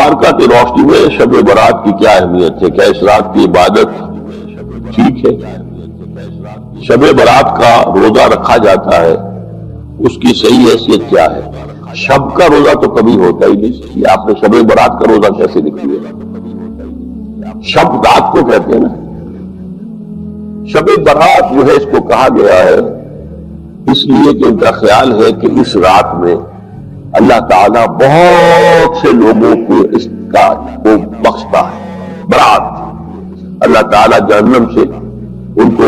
مبارکہ کی روشنی میں شب برات کی کیا اہمیت ہے؟ کیا اس رات کی عبادت ٹھیک ہے؟ شب برات کا روزہ رکھا جاتا ہے، اس کی صحیح حیثیت کیا ہے؟ شب کا روزہ تو کبھی ہوتا ہی نہیں، یہ آپ نے شب برات کا روزہ کیسے لکھ لیا؟ شب رات کو کہتے ہیں نا، شب برات جو ہے اس کو کہا گیا ہے اس لیے کہ ان کا خیال ہے کہ اس رات میں اللہ تعالیٰ بہت سے لوگوں کو اس کا کو بخشتا ہے۔ برات اللہ تعالیٰ جہنم سے ان کو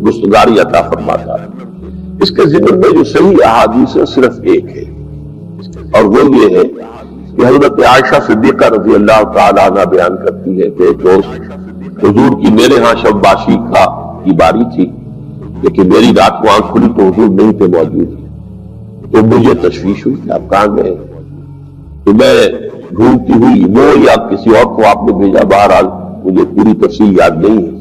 گستگاری عطا فرماتا ہے۔ اس کے ضمن میں جو صحیح احادیث ہے صرف ایک ہے، اور وہ یہ ہے کہ حضرت عائشہ صدیقہ رضی اللہ تعالیٰ عنہ بیان کرتی ہے کہ جو حضور کی میرے ہاں شب باشی کی باری تھی، لیکن میری رات کو آنکھ کھلی تو حضور نہیں تھے موجود، تو مجھے تشویش ہوئی کہ آپ کہاں گئے؟ تو میں ڈھونڈتی ہوئی وہ یا کسی اور کو آپ نے بھیجا، بہرحال مجھے پوری تفصیل یاد نہیں ہے،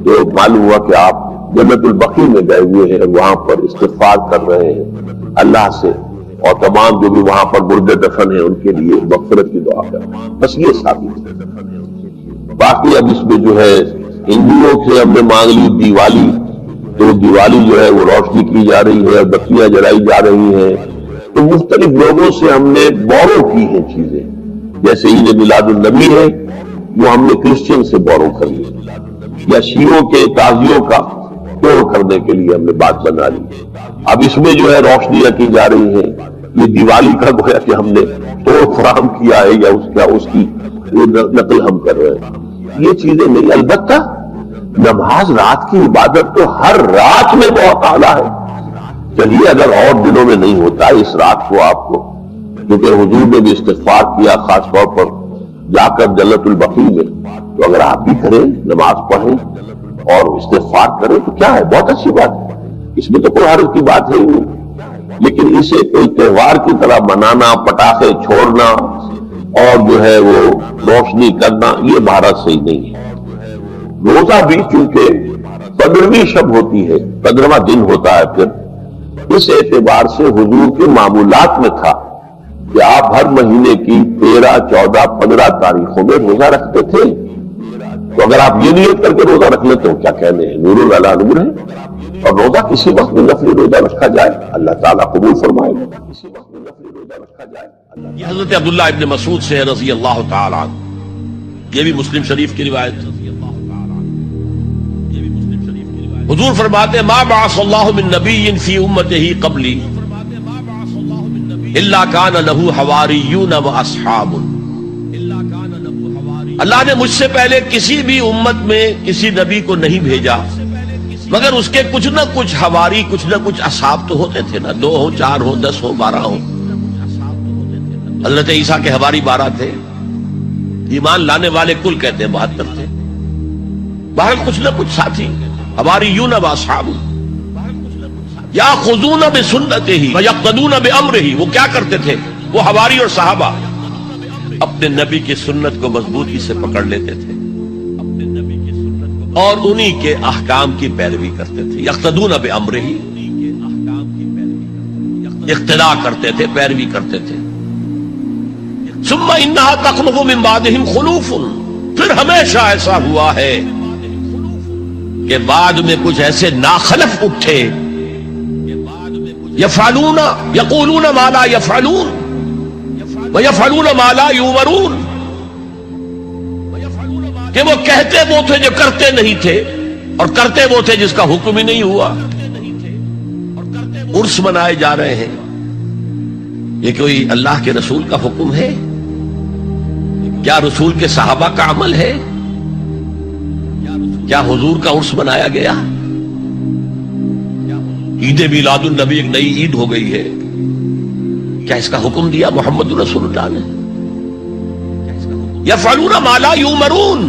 تو معلوم ہوا کہ آپ جنت البقیع میں گئے ہوئے ہیں، وہاں پر استغفار کر رہے ہیں اللہ سے، اور تمام جو بھی وہاں پر مردے دفن ہیں ان کے لیے مغفرت کی دعا کر رہے ہیں۔ بس یہ ثابت ہے۔ باقی اب اس میں جو ہے ہندوؤں سے ہم نے مانگ لی دیوالی، تو دیوالی جو ہے وہ روشنی کی جا رہی ہے، بتیاں جلائی جا رہی ہیں، تو مختلف لوگوں سے ہم نے بورو کی ہیں چیزیں، جیسے عید میلاد النبی ہے وہ ہم نے کرسچن سے بورو کر لی، یا شیعوں کے تازیوں کا توڑ کرنے کے لیے ہم نے بات بنا لی۔ اب اس میں جو ہے روشنیاں کی جا رہی ہیں، یہ دیوالی کا گویا کہ ہم نے توڑ فراہم کیا ہے یا اس کی نقل ہم کر رہے ہیں، یہ چیزیں نہیں۔ البتہ نماز رات کی عبادت تو ہر رات میں بہت اعلیٰ ہے، چلیے اگر اور دنوں میں نہیں ہوتا اس رات کو آپ کو، کیونکہ حضور نے بھی استغفار کیا خاص طور پر جا کر جنت البقیع میں، تو اگر آپ بھی کریں نماز پڑھیں اور استغفار کریں تو کیا ہے، بہت اچھی بات ہے، اس میں تو کوئی حرج کی بات ہے ہی نہیں۔ لیکن اسے کوئی تہوار کی طرح منانا، پٹاخے چھوڑنا اور جو ہے وہ روشنی کرنا، یہ بھارت صحیح نہیں ہے۔ روزہ بھی چونکہ 15ویں شب ہوتی ہے، 15واں دن ہوتا ہے، پھر اس اعتبار سے حضور کے معمولات میں تھا کہ آپ ہر مہینے کی 13، 14، 15 تاریخوں میں روزہ رکھتے تھے، تو اگر آپ یہ نیت کر کے روزہ رکھ لیتے ہو کیا کہنے ہیں، نور علی نور ہے۔ اور روزہ کسی وقت میں نفلی روزہ رکھا جائے اللہ تعالیٰ قبول فرمائے گا، کسی وقت میں نفلی روزہ رکھا جائے۔ یہ حضرت عبداللہ ابن مسعود سے رضی اللہ تعالی عنہ، یہ بھی مسلم شریف کی روایت۔ حضور فرماتے ہیں ما بعث اللہ من نبی فی امتہ قبلی الا کان لہ حواریون و اصحاب۔ اللہ نے مجھ سے پہلے کسی بھی امت میں کسی نبی کو نہیں بھیجا مگر اس کے کچھ نہ کچھ حواری، کچھ نہ کچھ اصحاب تو ہوتے تھے نا، 2 ہو، 4 ہو، 10 ہو، 12 ہو۔ حضرت عیسیٰ کے حواری 12 تھے، ایمان لانے والے کل کہتے ہیں 72 تھے، باہر کچھ نہ کچھ ساتھی حواریون و اصحاب یاخذون بسنتہ ویقتدون بامرہ۔ وہ کیا کرتے تھے؟ وہ حواری اور صحابہ اپنے نبی کی سنت کو مضبوطی سے پکڑ لیتے تھے اور انہی کے احکام کی پیروی کرتے تھے۔ یقتدون بامرہ، اقتداء کرتے تھے، پیروی کرتے تھے۔ ثم انہا تخلف من بعدہم خلوف، پھر ہمیشہ ایسا ہوا ہے کہ بعد میں کچھ ایسے ناخلف اٹھے، یفعلون یقولون ما لا یفعلون ویفعلون ما لا یؤمرون، کہ وہ کہتے وہ تھے جو کرتے نہیں تھے اور کرتے وہ تھے جس کا حکم ہی نہیں ہوا۔ عرس منائے جا رہے ہیں، یہ کوئی اللہ کے رسول کا حکم ہے؟ کیا رسول کے صحابہ کا عمل ہے؟ کیا حضور کا عرس منایا گیا؟ عید میلاد النبی ایک نئی عید ہو گئی ہے، کیا اس کا حکم دیا محمد رسول اللہ نے؟ یفعلون ما لا یؤمرون،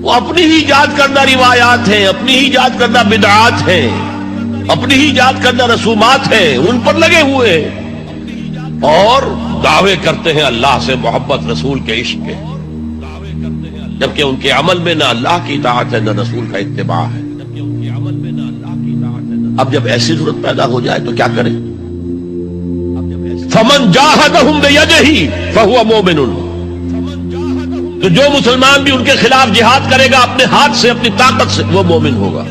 وہ اپنی ہی ایجاد کردہ روایات ہیں، اپنی ہی ایجاد کردہ بدعات ہیں، اپنی ہی ایجاد کردہ رسومات ہیں، ان پر لگے ہوئے اور دعوے کرتے ہیں اللہ سے محبت، رسول کے عشق کے، جبکہ ان کے عمل میں نہ اللہ کی اطاعت ہے نہ رسول کا اتباع ہے۔ اب جب ایسی ضرورت پیدا ہو جائے تو کیا کریں؟ فمن جاہدہم بیدہ فہو مومن، تو جو مسلمان بھی ان کے خلاف جہاد کرے گا اپنے ہاتھ سے اپنی طاقت سے وہ مومن ہوگا.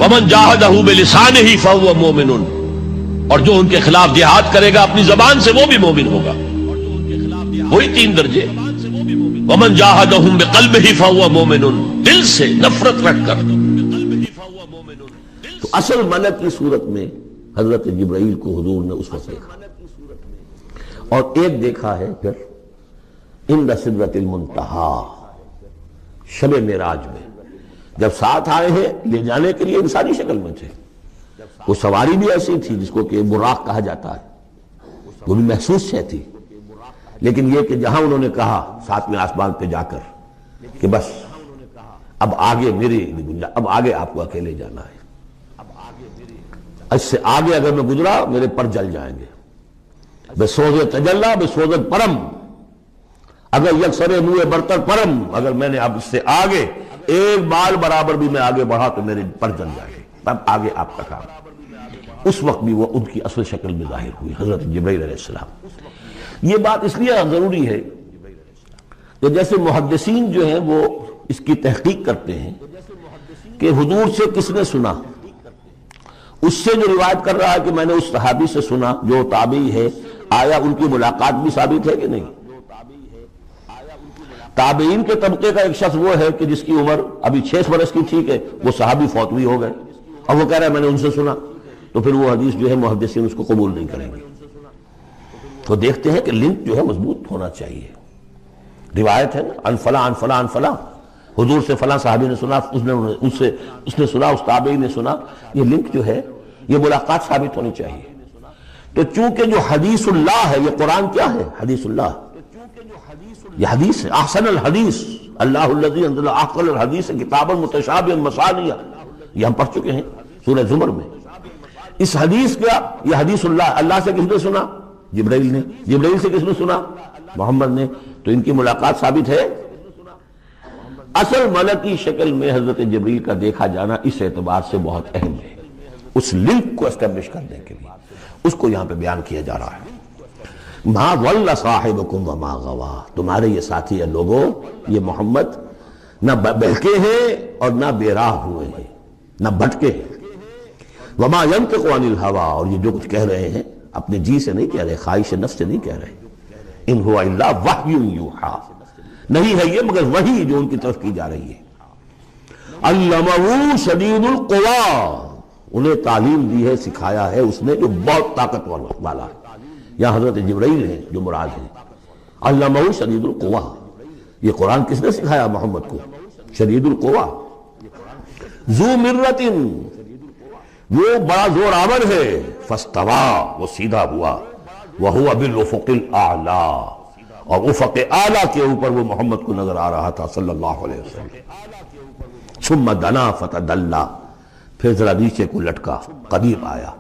ومن جاہدہ بلسانہ فہو مومن، اور جو ان کے خلاف جہاد کرے گا اپنی زبان سے وہ بھی مومن ہوگا. وہی 3 درجے. ومن جاہدہم بقلبہ فہو مومن، دل سے نفرت رکھ کر. تو اصل ملک کی صورت میں حضرت جبرائیل کو حضور نے اس وقت دیکھا، اور ایک دیکھا ہے پھر عند سدرۃ المنتہا، شب معراج میں جب ساتھ آئے ہیں لے جانے کے لیے انسانی شکل میں تھے. وہ سواری بھی ایسی تھی جس کو کہ براق کہا جاتا ہے، وہ بھی محسوس شے تھی. لیکن یہ کہ جہاں انہوں نے کہا 7ویں آسمان پہ جا کر کہ بس اب آگے میری گنجائش، اب آگے آپ کو اکیلے جانا ہے، اس سے آگے اگر میں گزرا میرے پر جل جائیں گے. بے سوز تجلا بے سوز پرم، اگر یکسر منہ برتر پرم، اگر میں نے اب اس سے آگے ایک بال برابر بھی میں آگے بڑھا تو میرے پر جل جائیں گے. اب آگے آپ کا کام. اس وقت بھی وہ ان کی اصل شکل میں ظاہر ہوئی حضرت جبرائیل علیہ السلام. یہ بات اس لیے ضروری ہے کہ جیسے محدثین جو ہیں وہ اس کی تحقیق کرتے ہیں کہ حضور سے کس نے سنا، اس سے جو روایت کر رہا ہے کہ میں نے اس صحابی سے سنا جو تابعی ہے، آیا ان کی ملاقات بھی ثابت ہے کہ نہیں. تابعین کے طبقے کا ایک شخص وہ ہے کہ جس کی عمر ابھی 6 برس کی تھی کہ وہ صحابی فوت بھی ہو گئے، اور وہ کہہ رہا ہے میں نے ان سے سنا، تو پھر وہ حدیث جو ہے محدثین اس کو قبول نہیں کریں گے. تو دیکھتے ہیں کہ لنک جو ہے مضبوط ہونا چاہیے. روایت ہے نا ان فلاں ان فلاں ان فلاں، حضور سے فلاں صحابی نے سنا، اس نے سنا، اس تابعی نے سنا. یہ لنک جو ہے یہ ملاقات ثابت ہونی چاہیے. تو چونکہ جو حدیث اللہ ہے، یہ قرآن کیا ہے؟ حدیث اللہ. یہ حدیث ہے، احسن الحدیث اللہ الذی انزل احسن الحدیث کتابا متشابہا مثانیہ، یہ ہم پڑھ چکے ہیں سورہ زمر میں. اس حدیث کا یہ حدیث اللہ، اللہ سے کس نے سنا؟ جبرائیل نے. جبرائیل سے کس نے سنا؟ محمد نے. تو ان کی ملاقات ثابت ہے. اصل ملکی شکل میں حضرت جبرائیل کا دیکھا جانا اس اعتبار سے بہت اہم ہے، اس لنک کو اسٹیبلش کرنے کے لیے اس کو یہاں پہ بیان کیا جا رہا ہے. ما ضل صاحبکم وما غوا، تمہارے یہ ساتھی ہیں لوگوں، یہ محمد نہ بہکے ہیں اور نہ بے راہ ہوئے ہیں، نہ بھٹکے ہیں. وما ينطق عن الهوى، اور یہ جو کچھ کہہ رہے ہیں اپنے جی سے نہیں کہہ رہے، خواہش نفس سے نہیں کہہ رہے. ان هو الا وحی یوحی، نہیں ہے یہ مگر وحی جو ان کی طرف کی جا رہی ہے. علمہ شدید القوی، انہیں تعلیم دی ہے، سکھایا ہے اس نے جو بہت طاقتور والا ہے. یا حضرت جبرائیل ہیں جو مراد ہیں. علمہ شدید القوی، یہ قرآن کس نے سکھایا محمد کو؟ شدید القوی. ذو مرۃ، وہ بڑا زور آور ہے. فاستوی، وہ سیدھا ہوا. وہو بالافق الاعلی، اور افق اعلیٰ کے اوپر وہ محمد کو نظر آ رہا تھا صلی اللہ علیہ وسلم. ثم دنا فتدلی، پھر ذرا نیچے کو لٹکا، قریب آیا.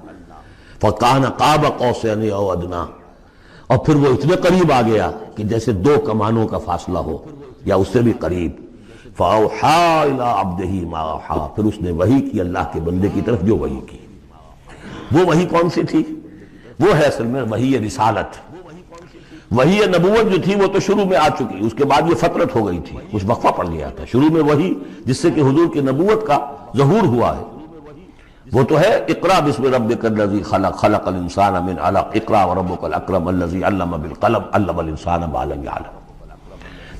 فکان قاب قوسین او ادنا، اور پھر وہ اتنے قریب آ گیا کہ جیسے 2 کمانوں کا فاصلہ ہو یا اس سے بھی قریب. فاوحی الی عبدہ ما اوحی، پھر اس نے وحی کی اللہ کے بندے کی طرف جو وحی کی. وہ وحی کون سی تھی؟ وہ ہے اصل میں وحی رسالت. وحی نبوت جو تھی وہ تو شروع میں آ چکی، اس کے بعد یہ فترت ہو گئی تھی، کچھ وقفہ پڑ گیا تھا. شروع میں وحی جس سے کہ حضور کی نبوت کا ظہور ہوا ہے وہ تو ہے اقرا بسم ربک الذی خلق، خلق الانسان من علق، اقرا وربک الاکرم الذی علم بالقلم، علم الانسان ما لم یعلم.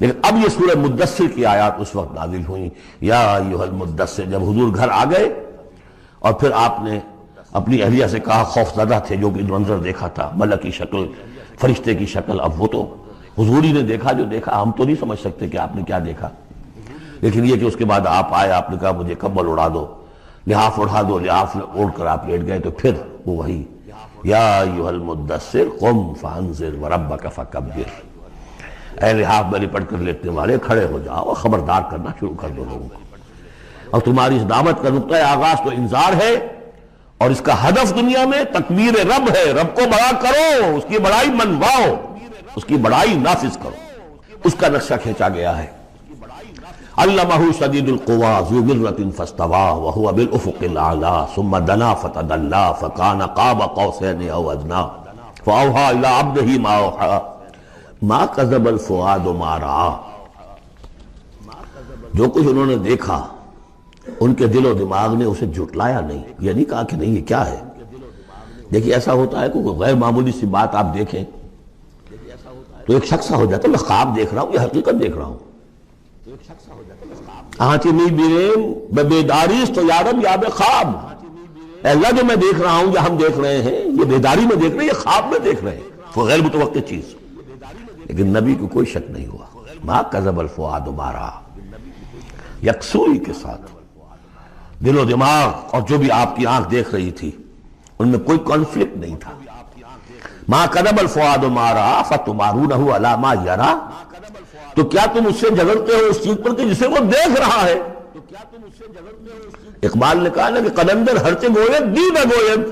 لیکن اب یہ سورہ مدثر کی آیات اس وقت نازل ہوئیں. یا ایھا المدثر، جب حضور گھر آ گئے اور پھر آپ نے اپنی اہلیہ سے کہا، خوف زدہ تھے جو کہ منظر دیکھا تھا، ملک کی شکل، فرشتے کی شکل. اب وہ تو حضور ہی نے دیکھا جو دیکھا، ہم تو نہیں سمجھ سکتے کہ آپ نے کیا دیکھا. لیکن یہ کہ اس کے بعد آپ آئے، آپ نے کہا مجھے کمبل اڑا دو، لحاف اڑا دو، لحاف اوڑھ کر آپ لیٹ گئے. تو پھر وہ وہی یا ایھا المدثر قم فانذر وربک فکبر، اے لحاف میں لپٹ کر لیٹنے والے کھڑے ہو جاؤ اور خبردار کرنا شروع کر دو لوگوں کو. اور تمہاری اس دعوت کا نقطۂ آغاز تو انذار ہے، اور اس کا ہدف دنیا میں تکبیر رب ہے. رب کو بڑا کرو، اس کی بڑائی منواؤ، اس کی بڑائی نافذ کرو. اس کا نقشہ کھینچا گیا ہے. علمہ شدید القوی ذو مرۃ فاستوی وہو بالافق الاعلی ثم دنا فتدلی فکان قاب قوسین او ادنی فاوحی الی عبدہ ما اوحی. ما کذب الفؤاد ما رأى، جو کچھ انہوں نے دیکھا ان کے دل و دماغ نے اسے جھٹلایا نہیں، یہ نہیں کہا کہ نہیں یہ کیا ہے۔ دیکھیے ایسا ہوتا ہے کہ کوئی غیر معمولی سی بات آپ دیکھیں تو ایک شخص ہو جاتا ہے میں خواب دیکھ رہا ہوں یا حقیقت دیکھ رہا ہوں۔ آنچی نہیں بیریم بیداریست تو یارم یا بے خواب، اے اللہ جو میں دیکھ رہا ہوں یا ہم دیکھ رہے ہیں یہ بیداری میں دیکھ رہے ہیں، یہ خواب میں دیکھ رہے ہیں، وہ غیر متوقع چیز۔ لیکن نبی کو کوئی شک نہیں ہوا، ما کذب الفؤاد ما رأى، یکسوئی کے ساتھ دل و دماغ اور جو بھی آپ کی آنکھ دیکھ رہی تھی ان میں کوئی کانفلکٹ نہیں تھا۔ ما کذب الفؤاد ما رأى فتمارونہ علی ما یری، تو کیا تم اس سے جھگڑتے ہو اس چیز پر کہ جسے وہ دیکھ رہا ہے؟ اقبال نے کہا نا کہ قلندر ہرچے گوید دی نہ گوید،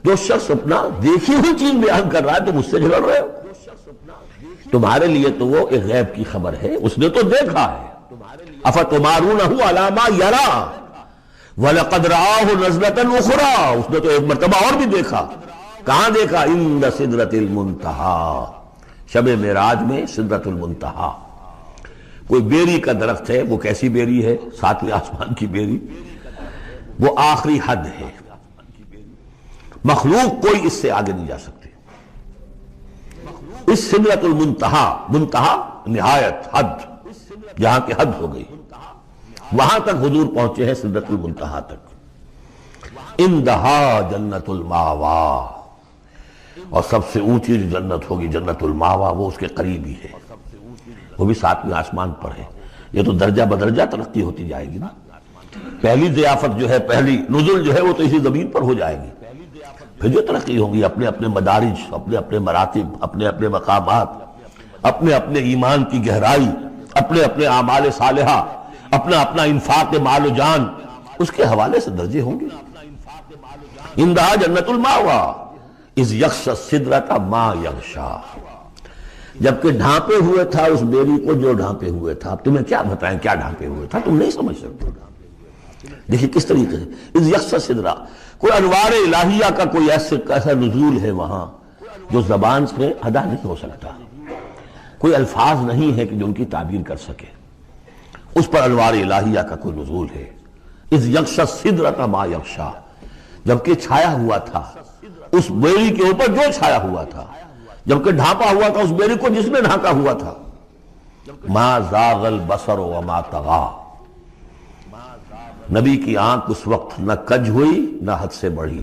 جو شخص اپنا دیکھی ہوئی چیز بیان کر رہا ہے تم اس سے جھگڑ رہے ہو، تمہارے لیے تو وہ ایک غیب کی خبر ہے، اس نے تو دیکھا ہے۔ افتمارونہ علی ما یری وَلَقَدْ رَآهُ نَزْلَةً أُخْرَىٰ، اس نے تو ایک مرتبہ اور بھی دیکھا۔ کہاں دیکھا؟ عند سدرۃ المنتہیٰ، شب معراج میں سدرۃ المنتہیٰ۔ کوئی بیری کا درخت ہے، وہ کیسی بیری ہے؟ ساتویں آسمان کی بیری، وہ آخری حد ہے، مخلوق کوئی اس سے آگے نہیں جا سکتی۔ اس سدرۃ المنتہیٰ، منتہا نہایت، حد، جہاں کی حد ہو گئی، وہاں تک حضور پہنچے ہیں، سدرۃ المنتہیٰ تک۔ اندہا جنت الماوا، اور سب سے اونچی جو جنت ہوگی جنت الماوا، وہ اس کے قریب ہی ہے، وہ بھی ساتویں آسمان پر ہے۔ یہ تو درجہ بدرجہ ترقی ہوتی جائے گی نا، پہلی ضیافت جو ہے، پہلی نزل جو ہے وہ تو اسی زمین پر ہو جائے گی، پھر جو ترقی ہوگی اپنے اپنے مدارج، اپنے اپنے مراتب، اپنے اپنے مقامات، اپنے اپنے ایمان کی گہرائی، اپنے اپنے اعمال صالحہ، اپنا اپنا انفاق مال و جان، اس کے حوالے سے درجے ہوں گے۔ اندہا جنت الماوا اذ یغشی السدرۃ ما یغشی، جبکہ ڈھانپے ہوئے تھا اس بیری کو جو ڈھانپے ہوئے تھا۔ اب تمہیں کیا بتائیں کیا ڈھانپے ہوئے تھا، تم نہیں سمجھ سکتے۔ دیکھیں کس طریقے سے اذ یغشی السدرۃ، کوئی انوار الہیہ کا کوئی ایسا نزول ہے وہاں جو زبان سے ادا نہیں ہو سکتا، کوئی الفاظ نہیں ہے کہ جو ان کی تعبیر کر سکے، اس پر انوار الہیہ کا کوئی نزول ہے۔ اذ یغشی السدرۃ ما یغشی، جبکہ چھایا ہوا تھا اس بیری کے اوپر جو چھایا ہوا تھا، جبکہ ڈھانپا ہوا تھا اس بیری کو جس نے ڈھانکا ہوا تھا۔ ما زاغ البصر وما طغی، نبی کی آنکھ اس وقت نہ کج ہوئی نہ حد سے بڑھی۔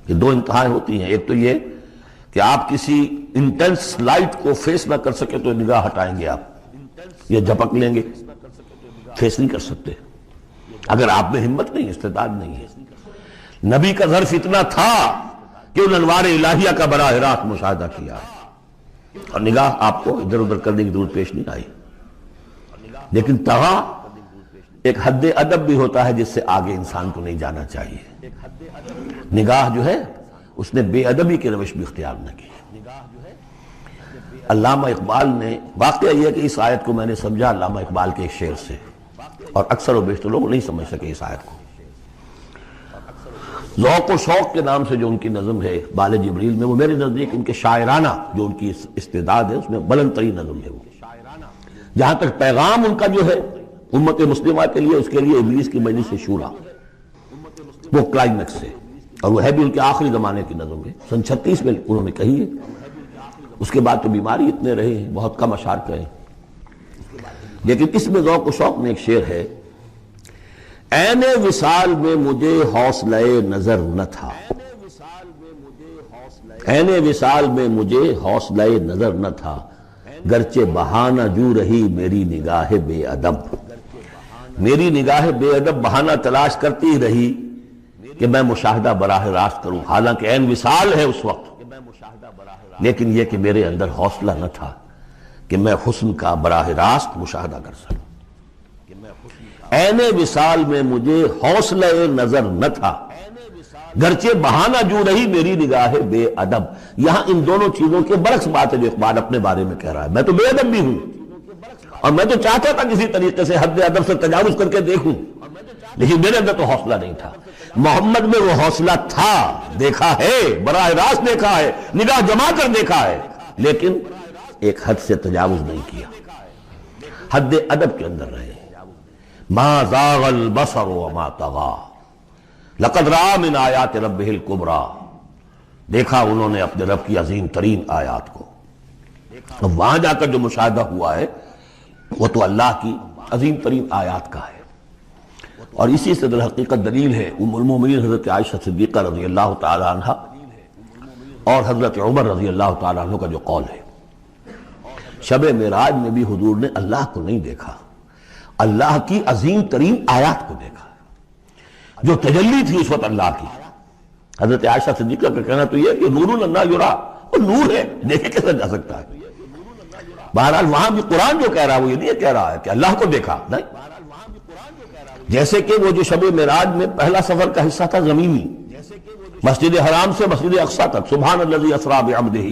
یہ دو انتہائیں ہوتی ہیں، ایک تو یہ کہ آپ کسی انٹینس لائٹ کو فیس نہ کر سکے تو نگاہ ہٹائیں گے، آپ یہ جھپک لیں گے، فیس نہیں کر سکتے اگر آپ میں ہمت نہیں، استعداد نہیں ہے۔ نبی کا ظرف اتنا تھا کہ ان انوار الہیہ کا براہ راست مشاہدہ کیا، اور نگاہ آپ کو ادھر ادھر کرنے کی ضرورت پیش نہیں آئی۔ لیکن طغی ایک حد ادب بھی ہوتا ہے جس سے آگے انسان کو نہیں جانا چاہیے۔ نگاہ جو ہے اس نے بے ادبی کی روش بھی اختیار نہ کی۔ علامہ اقبال نے، واقعہ یہ کہ اس آیت کو میں نے سمجھا علامہ اقبال کے ایک شعر سے، اور اکثر و بیشتر لوگ نہیں سمجھ سکے اس آیت کو۔ ذوق و شوق کے نام سے جو ان کی نظم ہے بال جبریل میں، وہ میرے نزدیک ان کے شاعرانہ جو ان کی استعداد ہے اس میں بلند ترین نظم ہے وہ، جہاں تک پیغام ان کا جو ہے امت مسلمہ کے لیے، اس کے لیے ابلیس کی مجلس شورا، وہ کلائمیکس ہے، اور وہ ہے بھی ان کے آخری زمانے کی نظم ہے، سن 36 میں انہوں نے کہی ہے۔ اس کے بعد تو بیماری اتنے رہے ہیں، بہت کم اشعار کہے، لیکن اس میں ذوق و شوق میں ایک شعر ہے، عین وصال میں مجھے حوصلہ نظر نہ تھا، عین وصال میں مجھے حوصلہ نظر نہ تھا، گرچہ بہانہ جو رہی میری نگاہ بے ادب، میری نگاہ بے ادب بہانہ تلاش کرتی رہی کہ میں مشاہدہ براہ راست کروں، حالانکہ عین وصال ہے اس وقت، لیکن یہ کہ میرے اندر حوصلہ نہ تھا کہ میں حسن کا براہ راست مشاہدہ کر سکوں۔ عین وصال میں مجھے حوصلہ نظر نہ تھا، گرچہ بہانہ جو رہی میری نگاہ بے ادب۔ یہاں ان دونوں چیزوں کے برعکس بات ہے جو اقبال اپنے بارے میں کہہ رہا ہے۔ میں تو بے ادب بھی ہوں، اور میں تو چاہتا تھا کسی طریقے سے حد ادب سے تجاوز کر کے دیکھوں، لیکن میرے اندر تو حوصلہ نہیں تھا۔ محمد میں وہ حوصلہ تھا، دیکھا ہے، براہ راست دیکھا ہے، نگاہ جما کر دیکھا ہے، لیکن ایک حد سے تجاوز نہیں کیا، حد ادب کے اندر رہے۔ ما زاغ البصر وما طغى لقد رأى من آیات ربہ الکبریٰ، دیکھا انہوں نے اپنے رب کی عظیم ترین آیات کو۔ اب وہاں جا کر جو مشاہدہ ہوا ہے وہ تو اللہ کی عظیم ترین آیات کا ہے، اور اسی سے در حقیقت دلیل ہے ام المومنین حضرت عائشہ صدیقہ رضی اللہ تعالی عنہ اور حضرت عمر رضی اللہ تعالی عنہ کا جو قول ہے۔ شب معراج میں بھی حضور نے اللہ کو نہیں دیکھا، اللہ کی عظیم ترین آیات کو دیکھا جو تجلی تھی اس وقت اللہ کی۔ حضرت عائشہ صدیقہ کا کہنا تو یہ کہ نور لا یرا، وہ نور ہے، دیکھے کیسا جا سکتا ہے۔ بہرحال وہاں بھی قرآن جو کہہ رہا ہے وہ یہ نہیں کہہ رہا ہے کہ اللہ کو دیکھا، نہیں، جیسے کہ وہ جو شب معراج میں پہلا سفر کا حصہ تھا زمینی، مسجد حرام سے مسجد اقصی تک، سبحان الذی اسریٰ بعبدہ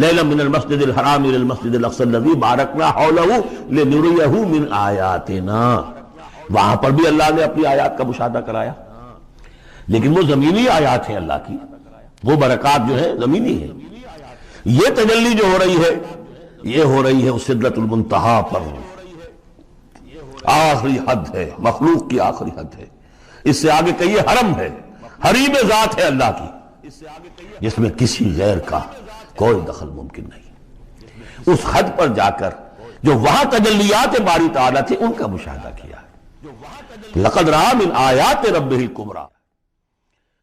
لیلا من المسجد الحرام الى المسجد الاقصی الذی بارکنا حولہ لنریہ من آیاتنا، وہاں پر بھی اللہ نے اپنی آیات کا مشاہدہ کرایا، لیکن وہ زمینی آیات ہیں اللہ کی، وہ برکات جو ہے زمینی ہیں۔ یہ تجلی جو ہو رہی ہے یہ ہو رہی ہے اس سدرۃ المنتہا پر، آخری حد ہے، مخلوق کی آخری حد ہے، اس سے آگے کہیے حرم ہے، حریم ذات ہے اللہ کی، جس میں کسی غیر کا کوئی دخل ممکن نہیں۔ اس حد پر جا کر جو وہاں تجلیات باری تعالیٰ تھے ان کا مشاہدہ کیا ہے۔ لقد رأى من آیات ربہ الکبریٰ،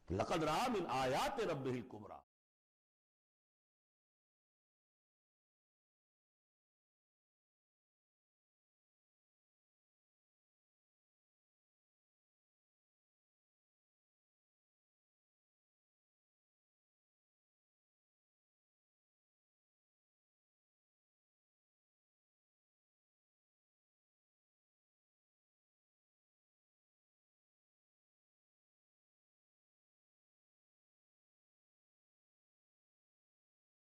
لقد رأى من آیات ربہ الکبریٰ۔